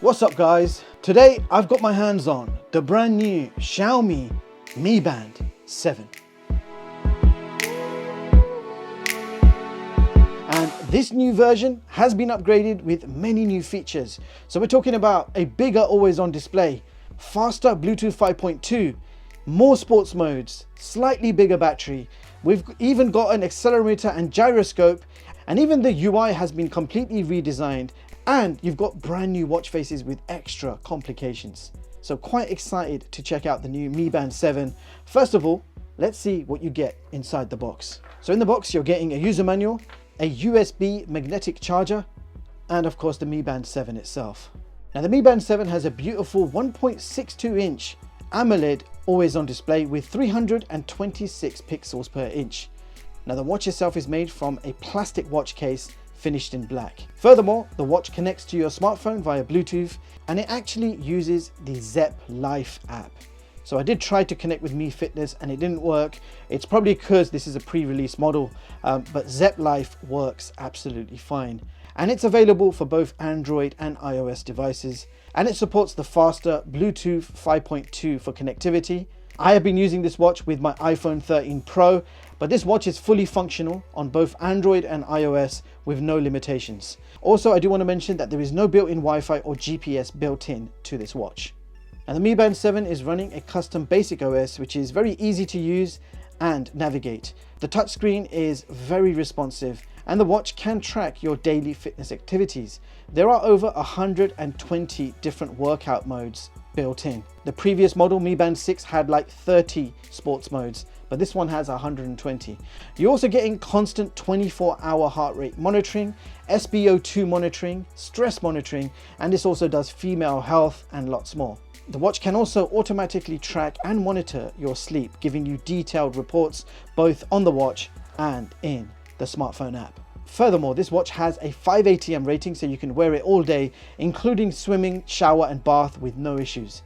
What's up guys? Today I've got my hands on the brand new Xiaomi Mi Band 7. And this new version has been upgraded with many new features. So we're talking about a bigger always-on display, faster Bluetooth 5.2, more sports modes, slightly bigger battery. We've even got an accelerometer and gyroscope, and even the UI has been completely redesigned. And you've got brand new watch faces with extra complications. So quite excited to check out the new Mi Band 7. First of all, let's see what you get inside the box. So in the box, you're getting a user manual, a USB magnetic charger, and of course the Mi Band 7 itself. Now the Mi Band 7 has a beautiful 1.62 inch AMOLED always-on display with 326 pixels per inch. Now the watch itself is made from a plastic watch case finished in black. Furthermore, the watch connects to your smartphone via Bluetooth, and it actually uses the Zepp Life app. So I did try to connect with Mi Fitness and it didn't work. It's probably because this is a pre-release model, but Zepp Life works absolutely fine. And it's available for both Android and iOS devices, and it supports the faster Bluetooth 5.2 for connectivity. I have been using this watch with my iPhone 13 Pro, but this watch is fully functional on both Android and iOS with no limitations. Also, I do want to mention that there is no built-in Wi-Fi or GPS built in to this watch. And the Mi Band 7 is running a custom basic OS, which is very easy to use and navigate. The touchscreen is very responsive, and the watch can track your daily fitness activities. There are over 120 different workout modes built in. The previous model, Mi Band 6, had like 30 sports modes, but this one has 120. You're also getting constant 24-hour heart rate monitoring, SpO2 monitoring, stress monitoring, and this also does female health and lots more. The watch can also automatically track and monitor your sleep, giving you detailed reports both on the watch and in the smartphone app. Furthermore, this watch has a 5 ATM rating, so you can wear it all day, including swimming, shower and bath with no issues.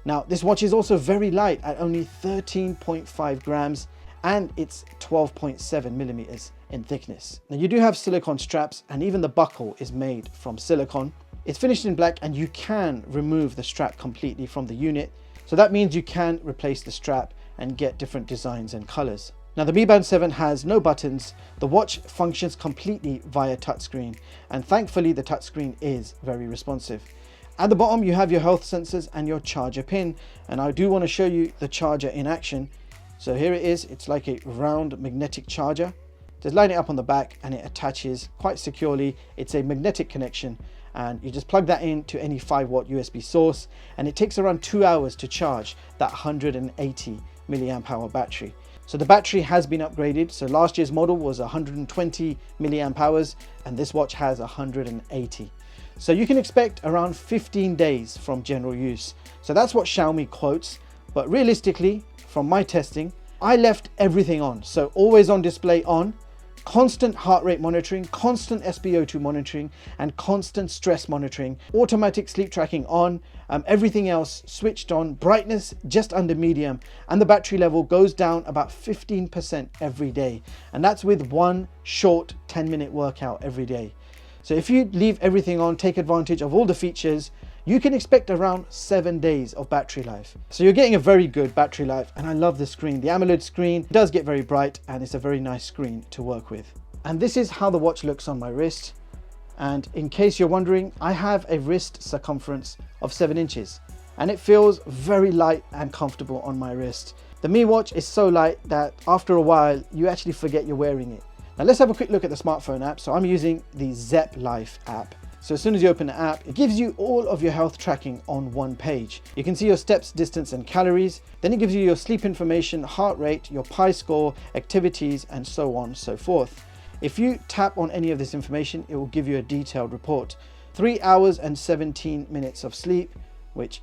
Now, this watch is also very light at only 13.5 grams, and it's 12.7 millimeters in thickness. Now, you do have silicone straps, and even the buckle is made from silicone. It's finished in black, and you can remove the strap completely from the unit. So that means you can replace the strap and get different designs and colors. Now the Mi Band 7 has no buttons. The watch functions completely via touchscreen, and thankfully the touchscreen is very responsive. At the bottom you have your health sensors and your charger pin, and I do want to show you the charger in action. So here it is. It's like a round magnetic charger. Just line it up on the back and it attaches quite securely. It's a magnetic connection, and you just plug that in to any 5-watt USB source, and it takes around 2 hours to charge that 180 milliamp hour battery. So the battery has been upgraded. So last year's model was 120 milliamp hours, and this watch has 180. So you can expect around 15 days from general use. So that's what Xiaomi quotes, but realistically, from my testing, I left everything on. So always on display on, constant heart rate monitoring, constant SpO2 monitoring, and constant stress monitoring, automatic sleep tracking on, everything else switched on, brightness just under medium, and the battery level goes down about 15% every day. And that's with one short 10-minute workout every day. So if you leave everything on, take advantage of all the features, you can expect around 7 days of battery life. So you're getting a very good battery life, and I love the screen. The AMOLED screen does get very bright, and it's a very nice screen to work with. And this is how the watch looks on my wrist. And in case you're wondering, I have a wrist circumference of 7 inches, and it feels very light and comfortable on my wrist. The Mi watch is so light that after a while, you actually forget you're wearing it. Now let's have a quick look at the smartphone app. So I'm using the Zepp Life app. So as soon as you open the app, it gives you all of your health tracking on one page. You can see your steps, distance and calories. Then it gives you your sleep information, heart rate, your Pi score, activities, and so on and so forth. If you tap on any of this information, it will give you a detailed report. 3 hours and 17 minutes of sleep, which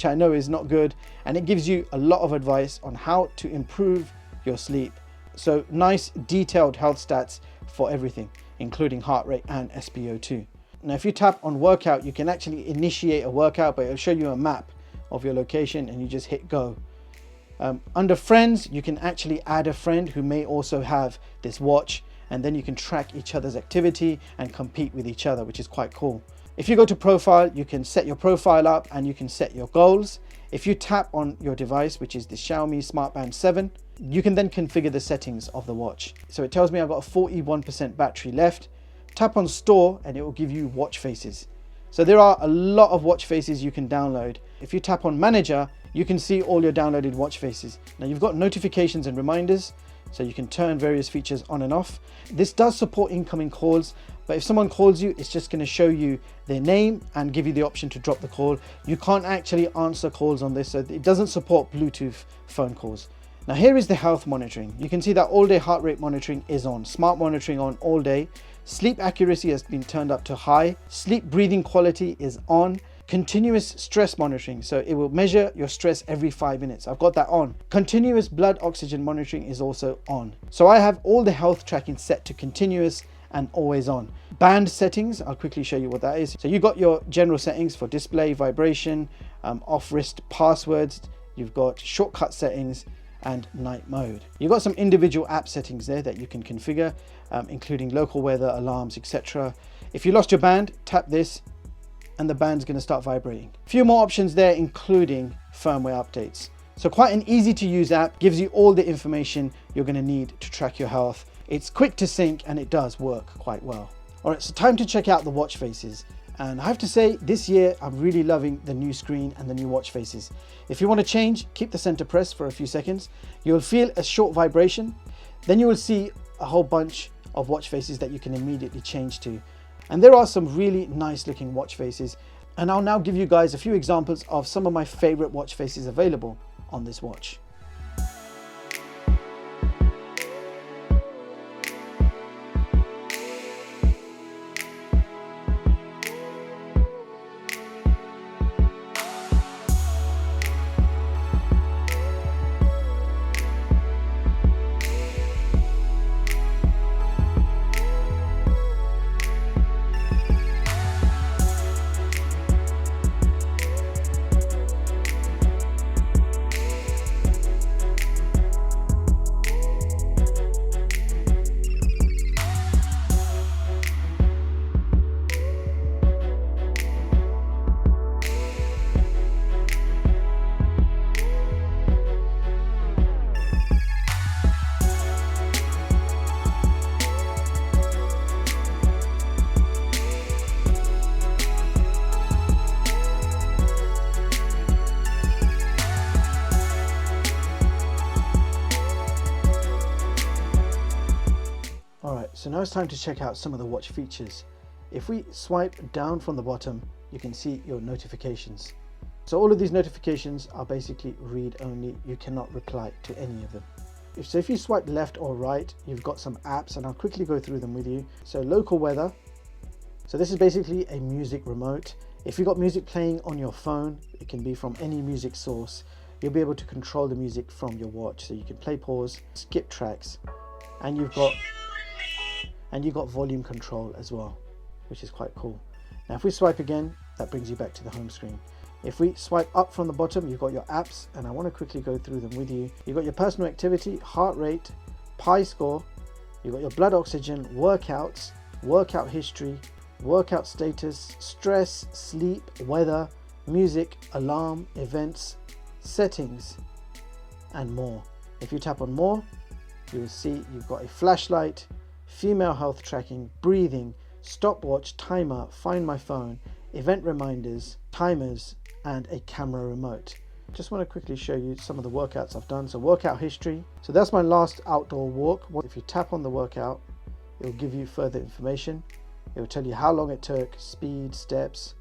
I know is not good. And it gives you a lot of advice on how to improve your sleep. So nice detailed health stats for everything, including heart rate and SpO2. Now, if you tap on workout, you can actually initiate a workout, but it'll show you a map of your location and you just hit go. Under friends, you can actually add a friend who may also have this watch, and then you can track each other's activity and compete with each other, which is quite cool. If you go to profile, you can set your profile up and you can set your goals. If you tap on your device, which is the Xiaomi Smart Band 7, you can then configure the settings of the watch. So it tells me I've got a 41% battery left. Tap on store and it will give you watch faces. So there are a lot of watch faces you can download. If you tap on manager, you can see all your downloaded watch faces. Now you've got notifications and reminders, so you can turn various features on and off. This does support incoming calls, but if someone calls you, it's just going to show you their name and give you the option to drop the call. You can't actually answer calls on this, so it doesn't support Bluetooth phone calls. Now here is the health monitoring. You can see that all day heart rate monitoring is on, smart monitoring on all day. Sleep accuracy has been turned up to high. Sleep breathing quality is on. Continuous stress monitoring, so it will measure your stress every 5 minutes. I've got that on. Continuous blood oxygen monitoring is also on. So I have all the health tracking set to continuous and always on. Band settings, I'll quickly show you what that is. So you've got your general settings for display, vibration, off wrist passwords. You've got shortcut settings and night mode. You've got some individual app settings there that you can configure, including local weather, alarms, etc. If you lost your band, tap this and the band's going to start vibrating. A few more options there, including firmware updates. So quite an easy to use app, gives you all the information you're going to need to track your health. It's quick to sync and it does work quite well. All right, so time to check out the watch faces. And I have to say, this year I'm really loving the new screen and the new watch faces. If you want to change, keep the center press for a few seconds. You'll feel a short vibration. Then you will see a whole bunch of watch faces that you can immediately change to. And there are some really nice looking watch faces. And I'll now give you guys a few examples of some of my favorite watch faces available on this watch. So now it's time to check out some of the watch features. If we swipe down from the bottom, you can see your notifications. So all of these notifications are basically read only. You cannot reply to any of them. If you swipe left or right, you've got some apps and I'll quickly go through them with you. So local weather. So this is basically a music remote. If you've got music playing on your phone, it can be from any music source. You'll be able to control the music from your watch. So you can play, pause, skip tracks, and you've got volume control as well, which is quite cool. Now if we swipe again, that brings you back to the home screen. If we swipe up from the bottom, you've got your apps, and I want to quickly go through them with you. You've got your personal activity, heart rate, pi score, you've got your blood oxygen, workouts, workout history, workout status, stress, sleep, weather, music, alarm, events, settings, and more. If you tap on more, you will see you've got a flashlight, female health tracking, breathing, stopwatch, timer, find my phone, event reminders, timers, and a camera remote. Just want to quickly show you some of the workouts I've done. So workout history. So that's my last outdoor walk. If you tap on the workout, it will give you further information. It will tell you how long it took, speed, steps,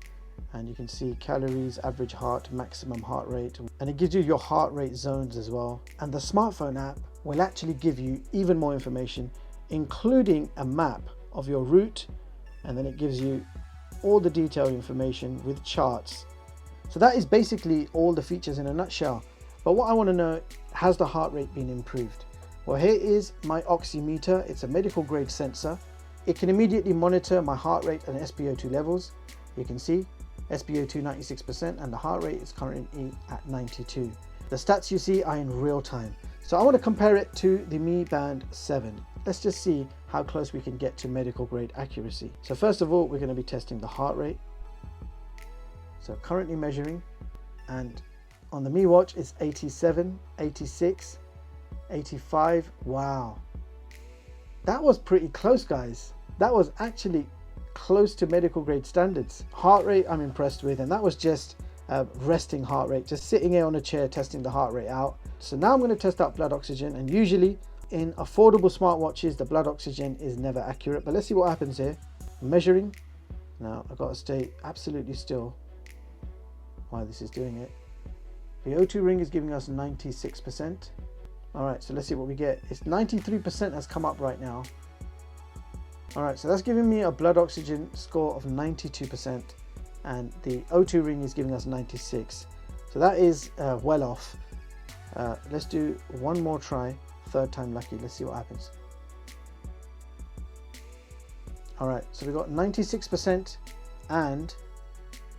and you can see calories, average heart, maximum heart rate, and it gives you your heart rate zones as well. And the smartphone app will actually give you even more information, including a map of your route, and then it gives you all the detailed information with charts. So that is basically all the features in a nutshell. But what I want to know, has the heart rate been improved? Well, here is my oximeter. It's a medical grade sensor. It can immediately monitor my heart rate and SpO2 levels. You can see SpO2 96% and the heart rate is currently at 92. The stats you see are in real time. So I want to compare it to the Mi Band 7. Let's just see how close we can get to medical grade accuracy. So first of all, we're going to be testing the heart rate. So currently measuring, and on the Mi Watch it's 87, 86, 85. Wow, that was pretty close, guys. That was actually close to medical grade standards. Heart rate I'm impressed with, and that was just resting heart rate, just sitting here on a chair testing the heart rate out. So now I'm going to test out blood oxygen, and usually in affordable smartwatches the blood oxygen is never accurate, but let's see what happens here. Measuring. Now I've got to stay absolutely still while this is doing it. The O2 ring is giving us 96%. Alright, so let's see what we get. It's 93% has come up right now. Alright, so that's giving me a blood oxygen score of 92%, and the O2 ring is giving us 96. So that is well off. Let's do one more try, third time lucky. Let's see what happens. Alright, so we got 96% and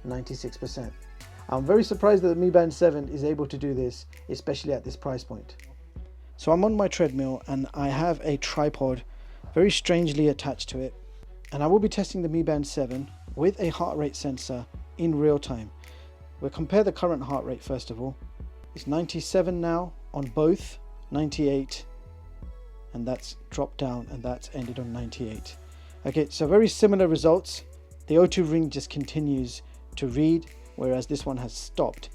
96%. I'm very surprised that the Mi Band 7 is able to do this, especially at this price point. So I'm on my treadmill and I have a tripod very strangely attached to it, and I will be testing the Mi Band 7 with a heart rate sensor in real time. We'll compare the current heart rate first of all. It's 97 now on both, 98, and that's dropped down, and that's ended on 98. Okay, so very similar results. The O2 ring just continues to read, whereas this one has stopped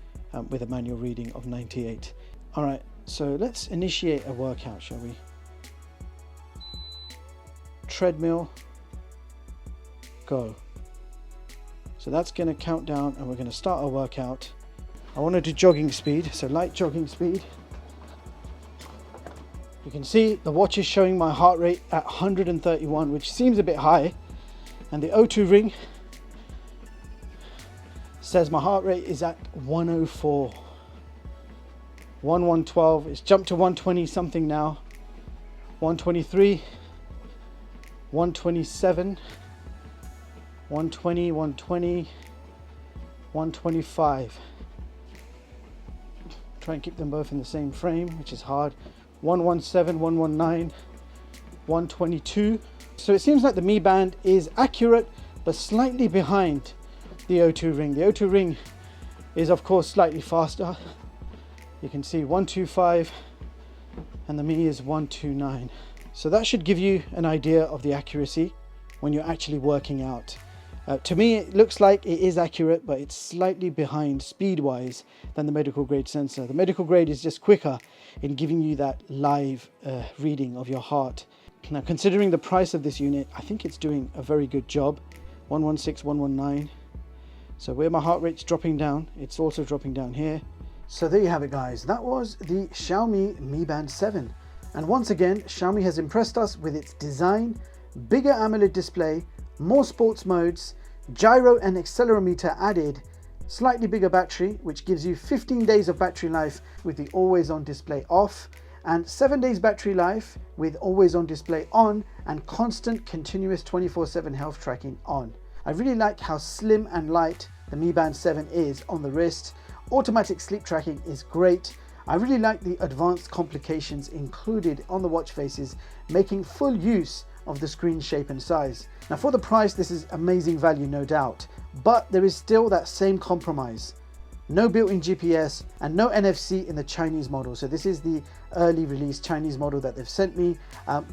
with a manual reading of 98. All right, so let's initiate a workout, shall we? Treadmill, go. So that's going to count down, and we're going to start our workout. I want to do jogging speed, so light jogging speed. You can see the watch is showing my heart rate at 131, which seems a bit high, and the O2 ring says my heart rate is at 104. 112. It's jumped to 120 something now. 123, 127, 120, 120, 125. Try and keep them both in the same frame, which is hard. 117, 119, 122. So it seems like the Mi Band is accurate, but slightly behind the O2 ring. The O2 ring is of course slightly faster. You can see 125, and the Mi is 129. So that should give you an idea of the accuracy when you're actually working out. To me, it looks like it is accurate, but it's slightly behind speed-wise than the medical grade sensor. The medical grade is just quicker in giving you that live reading of your heart. Now, considering the price of this unit, I think it's doing a very good job. 116, 119. So where my heart rate's dropping down, it's also dropping down here. So there you have it, guys. That was the Xiaomi Mi Band 7. And once again, Xiaomi has impressed us with its design, bigger AMOLED display, more sports modes, gyro and accelerometer added, slightly bigger battery, which gives you 15 days of battery life with the always-on display off, and 7 days battery life with always-on display on and constant continuous 24/7 health tracking on. I really like how slim and light the Mi Band 7 is on the wrist. Automatic sleep tracking is great. I really like the advanced complications included on the watch faces, making full use of the screen shape and size. Now for the price, this is amazing value, no doubt, but there is still that same compromise. No built-in GPS and no NFC in the Chinese model. So this is the early release Chinese model that they've sent me.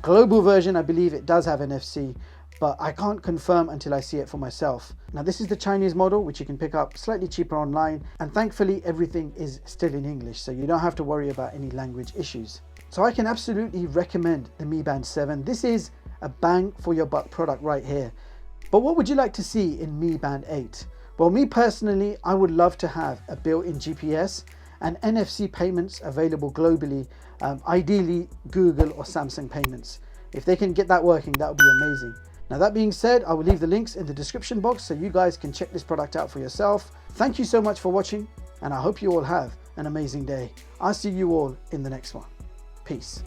Global version, I believe it does have NFC, but I can't confirm until I see it for myself. Now this is the Chinese model, which you can pick up slightly cheaper online, and thankfully everything is still in English, so you don't have to worry about any language issues. So I can absolutely recommend the Mi Band 7. This is a bang for your buck product right here. But what would you like to see in Mi Band 8? Well, me personally, I would love to have a built-in GPS and NFC payments available globally, ideally Google or Samsung payments. If they can get that working, that would be amazing. Now that being said, I will leave the links in the description box so you guys can check this product out for yourself. Thank you so much for watching, and I hope you all have an amazing day. I'll see you all in the next one. Peace.